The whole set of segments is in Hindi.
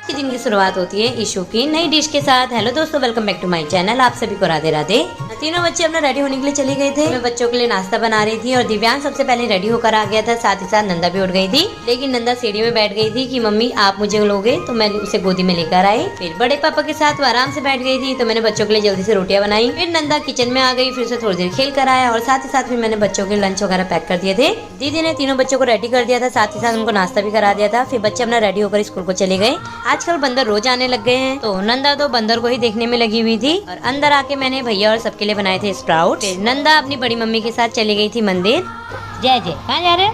के दिन की शुरुआत होती है ईशु की नई डिश के साथ। हेलो दोस्तों, welcome back to my channel. आप सभी को राधे राधे। तीनों बच्चे अपना रेडी होने के लिए चले गए थे। मैं बच्चों के लिए नाश्ता बना रही थी और दिव्यांश सबसे पहले रेडी होकर आ गया था। साथ ही साथ नंदा भी उठ गई थी, लेकिन नंदा सीढ़ी में बैठ गई थी कि मम्मी आप मुझे लोगे, तो मैं उसे गोदी में लेकर आई। फिर बड़े पापा के साथ वो आराम से बैठ गई थी, तो मैंने बच्चों के लिए जल्दी से रोटियां बनाई। फिर नंदा किचन में आ गई, फिर उसे थोड़ी देर खेल कर आया और साथ ही साथ फिर मैंने बच्चों के लंच वगैरह पैक कर दिए थे। दीदी ने तीनों बच्चों को रेडी कर दिया था, साथ ही साथ उनको नाश्ता भी करा दिया था। फिर बच्चे अपना रेडी होकर स्कूल को चले गए। आजकल बंदर रोज आने लग गए हैं, तो नंदा तो बंदर को ही देखने में लगी हुई थी और अंदर आके मैंने भैया और सबके लिए बनाए थे स्प्राउट। फिर नंदा अपनी बड़ी मम्मी के साथ चली गई थी मंदिर। जय जय, कहाँ जा रहे?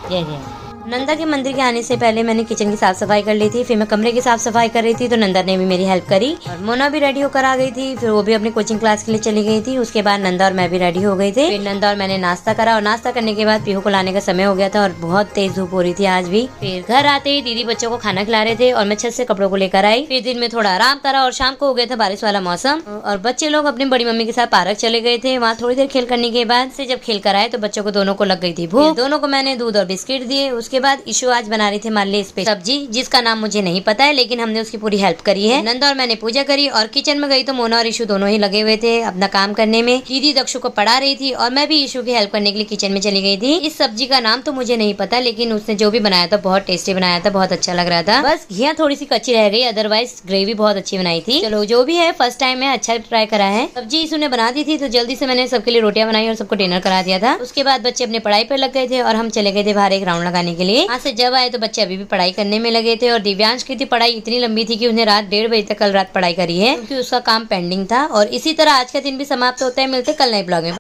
जय जय। नंदा के मंदिर के आने से पहले मैंने किचन की साफ सफाई कर ली थी। फिर मैं कमरे की साफ सफाई कर रही थी, तो नंदा ने भी मेरी हेल्प करी और मोना भी रेडी होकर आ गई थी। फिर वो भी अपनी कोचिंग क्लास के लिए चली गई थी। उसके बाद नंदा और मैं भी रेडी हो गए थे। फिर नंदा और मैंने नाश्ता करा और नाश्ता करने के बाद पीहू को लाने का समय हो गया था और बहुत तेज धूप हो रही थी आज भी। फिर घर आते ही दीदी बच्चों को खाना खिला रहे थे और मैं छत से कपड़ों को लेकर आई। फिर दिन में थोड़ा आराम करा और शाम को हो गया था बारिश वाला मौसम और बच्चे लोग अपनी बड़ी मम्मी के साथ पार्क चले गए थे। वहाँ थोड़ी देर खेल करने के बाद से जब खेल कर आए तो बच्चों को दोनों को लग गई थी भूख। दोनों को मैंने दूध और बिस्किट दिए। उसके बाद ईशु आज बना रही थी हमारे लिए स्पेशल सब्जी, जिसका नाम मुझे नहीं पता है, लेकिन हमने उसकी पूरी हेल्प करी है। नंदा और मैंने पूजा करी और किचन में गई तो मोना और ईशु दोनों ही लगे हुए थे अपना काम करने में। दीदी दक्षु को पढ़ा रही थी और मैं भी ईशु की हेल्प करने के लिए किचन में चली गई थी। इस सब्जी का नाम तो मुझे नहीं पता, लेकिन उसने जो भी बनाया था बहुत टेस्टी बनाया था, बहुत अच्छा लग रहा था। बस घिया थोड़ी सी कच्ची रह गई, अदरवाइज ग्रेवी बहुत अच्छी बनाई थी। चलो जो भी है, फर्स्ट टाइम है, अच्छा ट्राई करा है। सब्जी ईशु ने बना दी थी, तो जल्दी से मैंने सबके लिए रोटियां बनाई और सबको डिनर करा दिया था। उसके बाद बच्चे अपने पढ़ाई पर लग गए थे और हम चले गए थे बाहर एक राउंड लगाने के लिए। वहाँ से जब आए तो बच्चे अभी भी पढ़ाई करने में लगे थे और दिव्यांश की थी पढ़ाई इतनी लंबी थी कि उसने रात 1:30 बजे तक कल रात पढ़ाई करी है, क्योंकि उसका काम पेंडिंग था। और इसी तरह आज का दिन भी समाप्त होता है। मिलते कल नए ब्लॉग में।